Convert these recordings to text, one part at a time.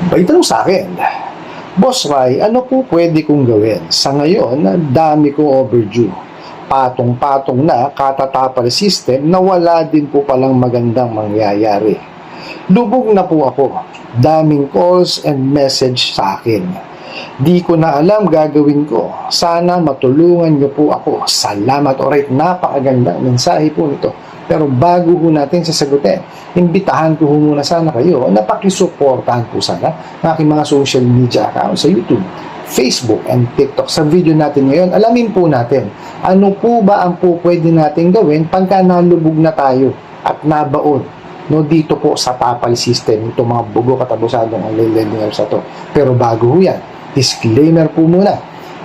May tanong sa akin, Boss Ray, ano po pwede kong gawin? Sa ngayon, dami kong overdue. Patong-patong na katatapal system na wala din po palang magandang mangyayari. Lubog na po ako. Daming calls and message sa akin. Di ko na alam gagawin ko. Sana matulungan niyo po ako. Salamat. Alright, napakagandang mensahe po nito. Pero bago po natin sasagutin, imbitahan ko muna sana kayo na pakisuportahan po sana ng aking mga social media accounts sa YouTube, Facebook, and TikTok. Sa video natin ngayon, alamin po natin ano po ba ang po pwede natin gawin pagka nalubog na tayo at nabaon dito po sa tapal system, itong mga bugo katabusadong online lending apps na to. Pero bago po yan, disclaimer po muna,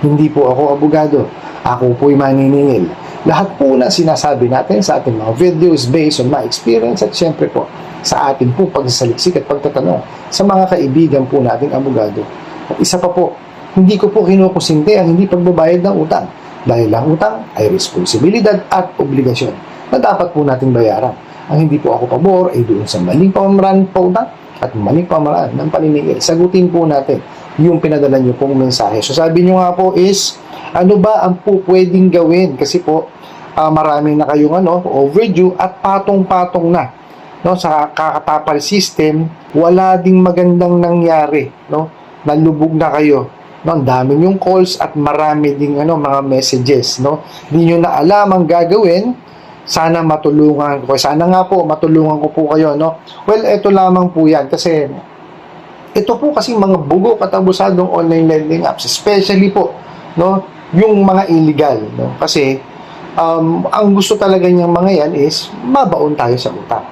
hindi po ako abogado, ako po'y maniningil. Lahat po na sinasabi natin sa ating mga videos based on my experience at syempre po sa ating po pagsasaliksik at pagtatanong sa mga kaibigan po nating abogado. At isa pa po, hindi ko po kinukusinte ang hindi pagbabayad ng utang dahil ang utang ay responsibilidad at obligasyon na dapat po nating bayaran. Ang hindi po ako pabor ay doon sa maling pamamaraan pa utang at maling pamamaraan ng paniningil. Sagutin po natin yung pinadala nyo pong mensahe. So sabi nyo nga po is, ano ba ang po pwedeng gawin? Kasi po, marami na kayong overdue at patong-patong na sa kakatapal system, wala ding magandang nangyari, nalubog na kayo, ang dami yung calls at marami ding mga messages, hindi nyo na alam ang gagawin. Sana matulungan ko, sana nga po matulungan ko po kayo, well, ito lamang po yan, kasi ito po kasi mga bugo katabusadong online lending apps, especially po yung mga illegal, kasi ang gusto talaga niyang mga yan is mabaon tayo sa utang,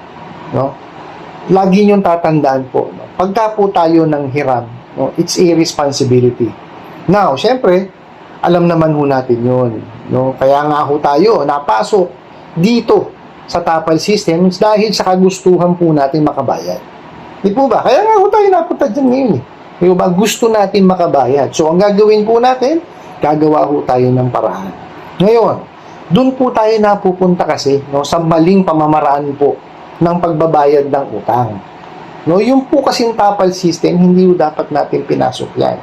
lagi niyong tatandaan po, pagka po tayo ng hiram, it's a responsibility. Now, syempre, alam naman ho natin yun, kaya nga ho tayo napasok dito sa tapal systems dahil sa kagustuhan po natin makabayad. Di po ba? Kaya nga ho tayo napunta dyan ngayon. Di ba? Gusto natin makabayad. So, ang gagawin po natin, gagawa ho tayo ng paraan. Ngayon, doon po tayo napupunta kasi sa maling pamamaraan po ng pagbabayad ng utang. Yung po kasing tapal system, hindi ho dapat natin pinasok yan.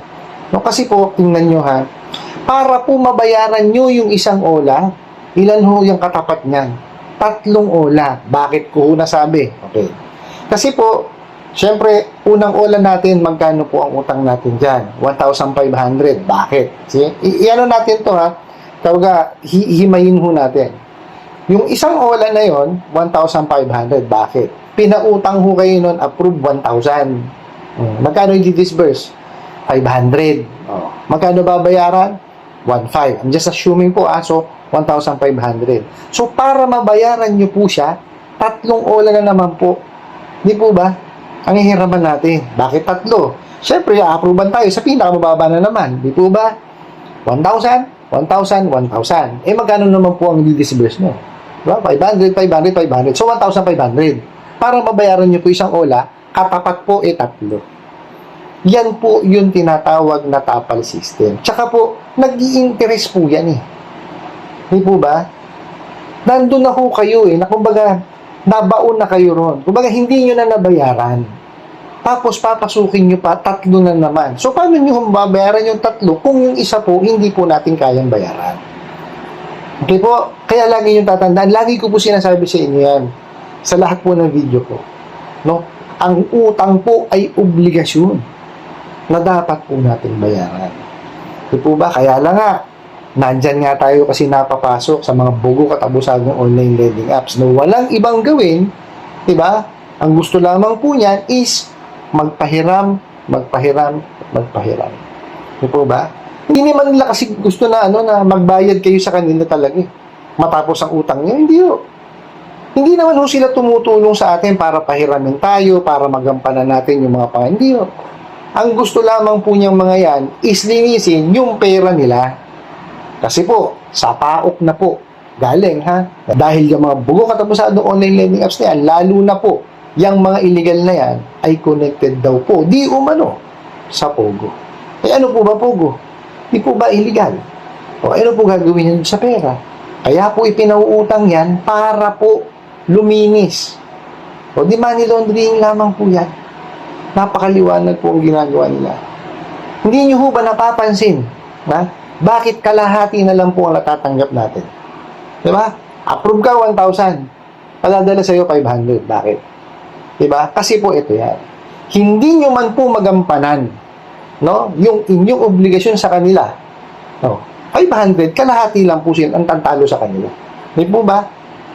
Kasi po, tingnan nyo ha, para po mabayaran nyo yung isang ola, ilan ho yung katapat niyan? 3 ola. Bakit ko ho nasabi? Okay. Kasi po, syempre, unang ola natin, magkano po ang utang natin dyan? 1,500. Bakit? See? Iano natin to ha? Tawaga, hihimayin ho natin. Yung isang ola na yon 1,500. Bakit? Pinautang ho kayo nun, approve 1,000. Magkano yung disburse? 500. Magkano babayaran? 1,500. I'm just assuming po so 1,500. So, para mabayaran nyo po siya, 3 ola na naman po. Di po ba? Ang hihiraman natin. Bakit 3? Siyempre, a-approvean tayo sa pinakamababa na naman. Di po ba? 1,000, 1,000, 1,000. Magkano naman po ang disburse nyo? Diba? 500, 500, 500. So, 1,500. Para mabayaran nyo po isang ola, katapat po 3. Yan po yung tinatawag na tapal system. Tsaka po, nag-i-interest po yan Di po ba? Nandun na ho kayo kumbaga, nabaon na kayo ron. Kumbaga, hindi nyo na nabayaran. Tapos, papasukin nyo pa, 3 na naman. So, paano nyo babayaran yung 3 kung yung isa po, hindi po natin kayang bayaran? Okay po? Kaya lagi nyo tatandaan. Lagi ko po sinasabi sa inyo yan. Sa lahat po ng video ko. Ang utang po ay obligasyon na dapat po natin bayaran. Di po ba? Kaya lang nga, nandyan nga tayo kasi napapasok sa mga bugo katabusadong online lending apps na walang ibang gawin, diba? Ang gusto lamang po niyan is magpahiram. Di po ba? Hindi naman nila kasi gusto na na magbayad kayo sa kanila talaga matapos ang utang niyo. Hindi naman sila tumutulong sa atin para pahiramin tayo, para magampanan natin yung mga hindi Ang gusto lamang po niyang mga yan is linisin yung pera nila. Kasi po, sa paok na po, galing Dahil yung mga bugo katapusadong online lending apps na yan, lalo na po, yung mga illegal na yan, ay connected daw po, di umano, sa Pogo. Ano po ba Pogo? Di po ba illegal? O ano po gagawin yun sa pera? Kaya po ipinauutang yan para po luminis. O di money laundering lamang po yan. Napakaliwanag po ang ginagawa nila. Hindi nyo ho ba napapansin na bakit kalahati na lang po ang natatanggap natin? Diba? Approve ka 1,000. Padadala sa'yo 500. Bakit? Diba? Kasi po ito yan. Hindi nyo man po magampanan, no, yung inyong obligasyon sa kanila. No, 500, kalahati lang po sila ang tantalo sa kanila. Di po ba?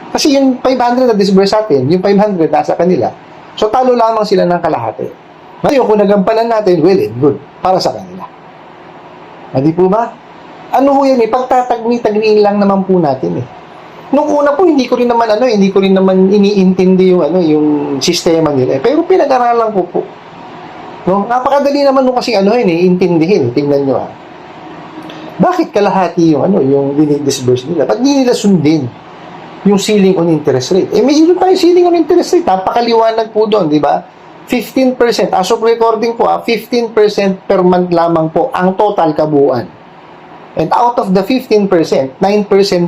Kasi yung 500 na disburse sa atin, yung 500 nasa kanila. So, talo lamang sila ng kalahati. Ngayon, kung nagampanan natin, well and good. Para sa kanila. Di po ba? Ano ho yan eh? Pagtatagni-tagniin lang naman po natin eh. Nung una po, hindi ko rin naman iniintindi yung sistema nila. Pero pinag-aralan ko po. No? Napakadali naman nung kasi intindihin. Tingnan nyo ha. Bakit kalahati yung dinidisburse nila? Ba't di nila sundin yung ceiling on interest rate? May yun tayo ceiling on interest rate. Napakaliwanag po doon, di ba? 15%. As of recording po 15% per month lamang po ang total kabuuan. And out of the 15%, 9%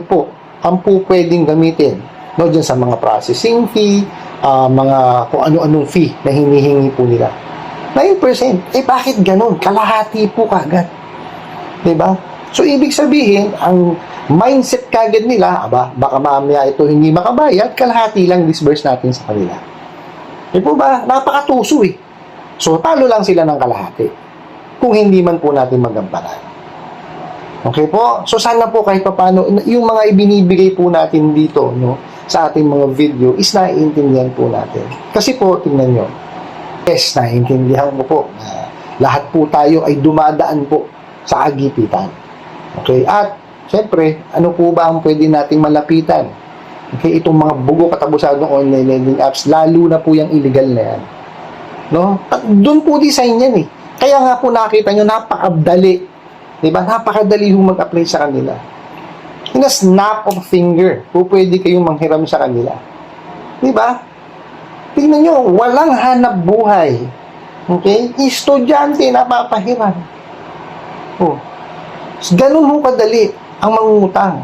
po ang po pwedeng gamitin dyan sa mga processing fee, mga kung ano-anong fee na hinihingi po nila. 9%. Bakit ganun? Kalahati po kagad. Diba? So, ibig sabihin, ang mindset kagad nila, baka mamaya ito hindi makabayad, kalahati lang disburse natin sa kanila. Po ba? Napakatuso eh. So, talo lang sila ng kalahati. Kung hindi man po natin magampanan. Okay po? So, sana po kahit paano, yung mga ibinibigay po natin dito, no, sa ating mga video, is naiintindihan po natin. Kasi po, tingnan nyo, yes, naiintindihan mo po na lahat po tayo ay dumadaan po sa agipitan. Okay? At, syempre, ano po ba ang pwede nating malapitan? Okay, itong mga bugo katabusadong online lending apps, lalo na po yung illegal na yan. No? At doon po design yan eh. Kaya nga po nakita nyo, napakadali. Diba? Napakadali yung mag-apply sa kanila. In a snap of finger, po pwede kayong manghiram sa kanila. Diba? Tingnan nyo, walang hanap buhay. Okay? Estudyante, napapahiram. Oh. Ganun ho kadali ang mangungutang.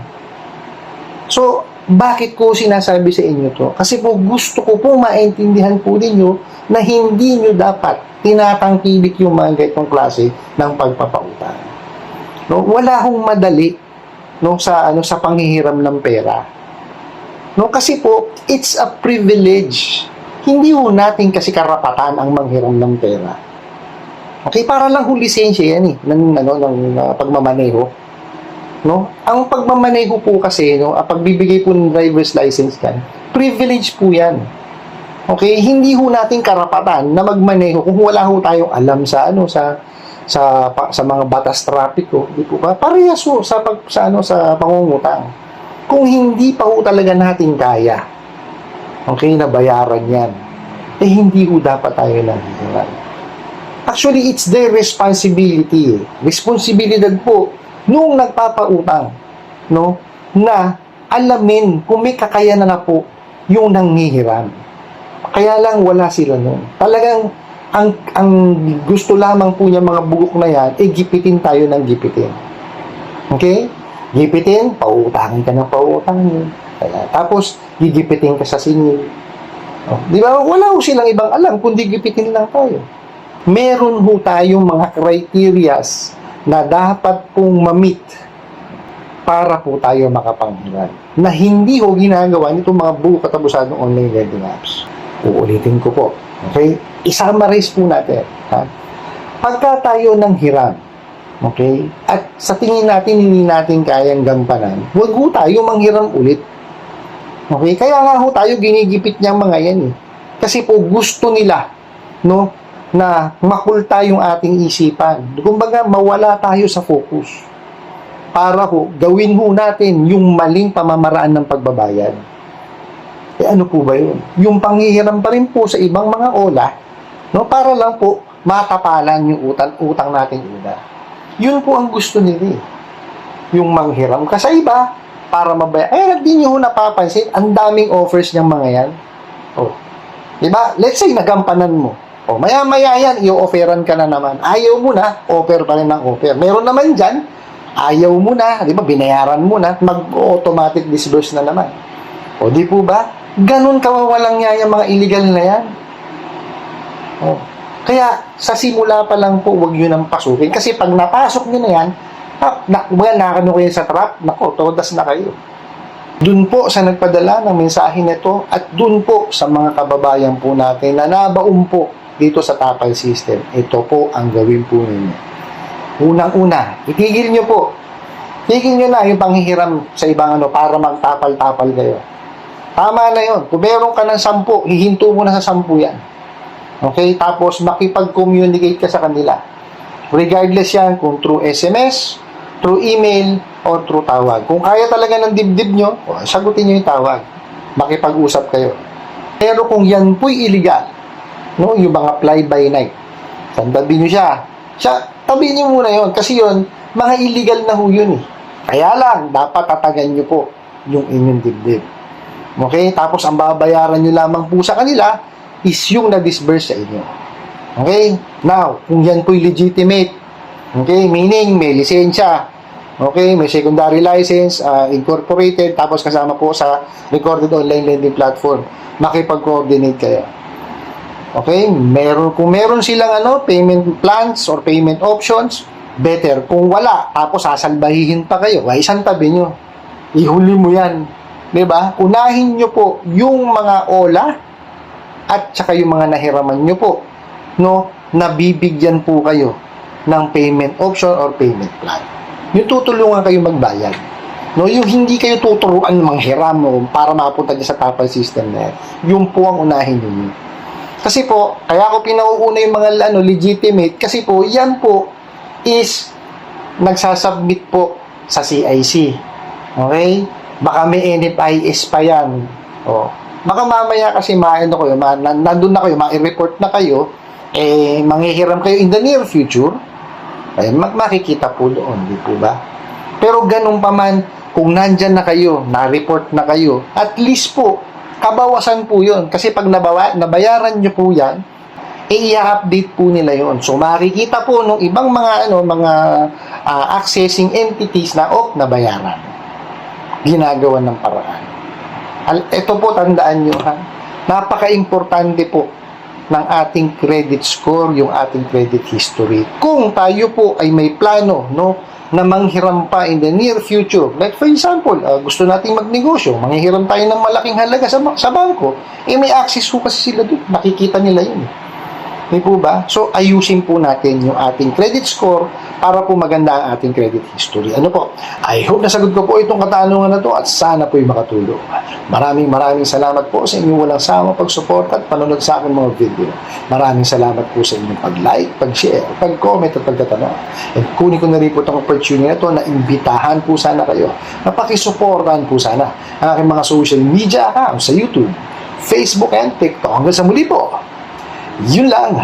So, bakit ko sinasabi sa inyo to? Kasi po gusto ko po maintindihan po ninyo na hindi nyo dapat tinatangkilik yung mga ganitong klase ng pagpapautang. No, wala hong madali sa panghihiram ng pera. No, kasi po it's a privilege. Hindi ho natin kasi karapatan ang manghiram ng pera. Okay, para lang ho lisensya yan ng pagmamaneho. No? Ang pagmamaneho po kasi, ang pagbibigay po ng driver's license yan, privilege po yan. Okay? Hindi ho natin karapatan na magmaneho kung wala ho tayong alam sa mga batas trapiko, di po ba? Parehas ho sa pangungutang. Kung hindi pa ho talaga natin kaya, okay, na bayaran yan, hindi ho dapat tayo nanghihiram. Actually, it's their responsibility. Responsibilidad po nung nagpapautang, no, na alamin kung may kakayanan na po yung nanghihiram. Kaya lang wala sila nun. Talagang ang gusto lamang po niya mga bugok na yan, gipitin tayo ng gipitin. Okay? Gipitin, pautangin ka ng pautangin. Tapos, gigipitin ka sa singil. Oh, di ba? Wala ho silang ibang alam, kundi gipitin lang tayo. Meron ho tayong mga criterias na dapat pong ma-meet para po tayo makapanghiram. Na hindi ho ginagawa nitong mga buo katabusadong online lending apps. Uulitin ko po. Okay? I-summarize po natin. Ha? Pagka tayo ng hiram, okay, at sa tingin natin hindi natin kayang gampanan, huwag ho tayo manghiram ulit. Okay? Kaya nga ho tayo ginigipit niyang mga yan eh. Kasi po gusto nila, no, na makulta yung ating isipan. Kumbaga, mawala tayo sa focus. Para ho, gawin ho natin yung maling pamamaraan ng pagbabayad. Ano po ba yun? Yung panghihiram pa rin po sa ibang mga ola, no, para lang po matapalan yung utang natin una. Yun po ang gusto nila eh. Yung manghiram ka sa iba, para mabayaran. Hindi nyo napapansin, ang daming offers ng mga yan. Oh. Diba? Let's say, nagampanan mo. O, maya-maya yan, i-offeran ka na naman. Ayaw mo na, offer pa rin ng offer. Meron naman dyan, ayaw mo na, di ba, binayaran mo na, mag-automatic disburse na naman. O, di po ba? Ganun kawawalang niya yung mga illegal na yan. O, Kaya sa simula pa lang po, huwag nyo nang pasukin. Kasi pag napasok nyo na yan, nakano kayo sa trap, nako, todas na kayo. Dun po sa nagpadala ng mensahe nito at dun po sa mga kababayan po natin na nabaon po dito sa Tapal System, ito po ang gawin po ninyo. Unang-una, itigil nyo po. Tigil nyo na yung panghihiram sa ibang para magtapal-tapal kayo. Tama na yun. Kung meron ka ng 10, hihinto mo na sa 10 yan. Okay? Tapos, makipag-communicate ka sa kanila. Regardless yan kung through SMS, through email, or through tawag. Kung kaya talaga ng dibdib nyo, sagutin nyo yung tawag. Makipag-usap kayo. Pero kung yan po'y illegal, no, yung mga fly-by-night, sandabi nyo siya, tabi nyo muna yon kasi yon mga illegal na ho yun eh. Kaya lang, dapat tatagan nyo po yung inyong dibdib. Okay? Tapos, ang babayaran nyo lamang po sa kanila is yung na-disburse sa inyo. Okay? Now, kung yan po'y legitimate, okay, meaning may lisensya, okay, may secondary license, incorporated, tapos kasama po sa recorded online lending platform, makipag-coordinate kayo. Okay? Kung meron silang payment plans or payment options, better. Kung wala, tapos sasalbahihin pa kayo, isang tabi nyo. Ihuli mo yan. Diba? Unahin nyo po yung mga ola at saka yung mga nahiraman nyo po. No? Nabibigyan po kayo ng payment option or payment plan. Yung tutulungan kayo magbayad. No, yung hindi kayo tuturuan manghiram para mapunta niya sa Tapal System na yan. Yung po ang unahin niyo. Kasi po, kaya ako pinauuna yung mga legitimate kasi po, yan po is nagsasubmit po sa CIC. Okay? Baka may NFIS pa yan. O, baka mamaya kasi nandun na kayo, ma-report na kayo, manghihiram kayo in the near future, makikita po doon, di po ba? Pero ganun pa man, kung nandyan na kayo, na-report na kayo, at least po, kabawasan po yun. Kasi pag nabayaran nyo po yan, i-update po nila yon. So, makikita po nung ibang mga, accessing entities na, nabayaran. Ginagawa ng paraan. Ito po, tandaan nyo, ha? Napaka-importante po ng ating credit score, yung ating credit history. Kung tayo po ay may plano, na manghiram pa in the near future. Like for example, gusto nating magnegosyo, manghihiram tayo ng malaking halaga sa bangko, may access po kasi sila doon. Nakikita nila yun. Di po ba? So, ayusin po natin yung ating credit score para po maganda ang ating credit history. Ano po? I hope nasagot ko po itong katanungan na to at sana po'y makatulong. Maraming salamat po sa inyong walang sama pag-support at panonood sa aking mga video. Maraming salamat po sa inyong pag-like, pag-share, pag-comment at pagtatanong. And kunin ko na rin po itong opportunity na to na imbitahan po sana kayo na pakisuportahan po sana ang aking mga social media accounts sa YouTube, Facebook, and TikTok. Hanggang sa muli po. Yun lang.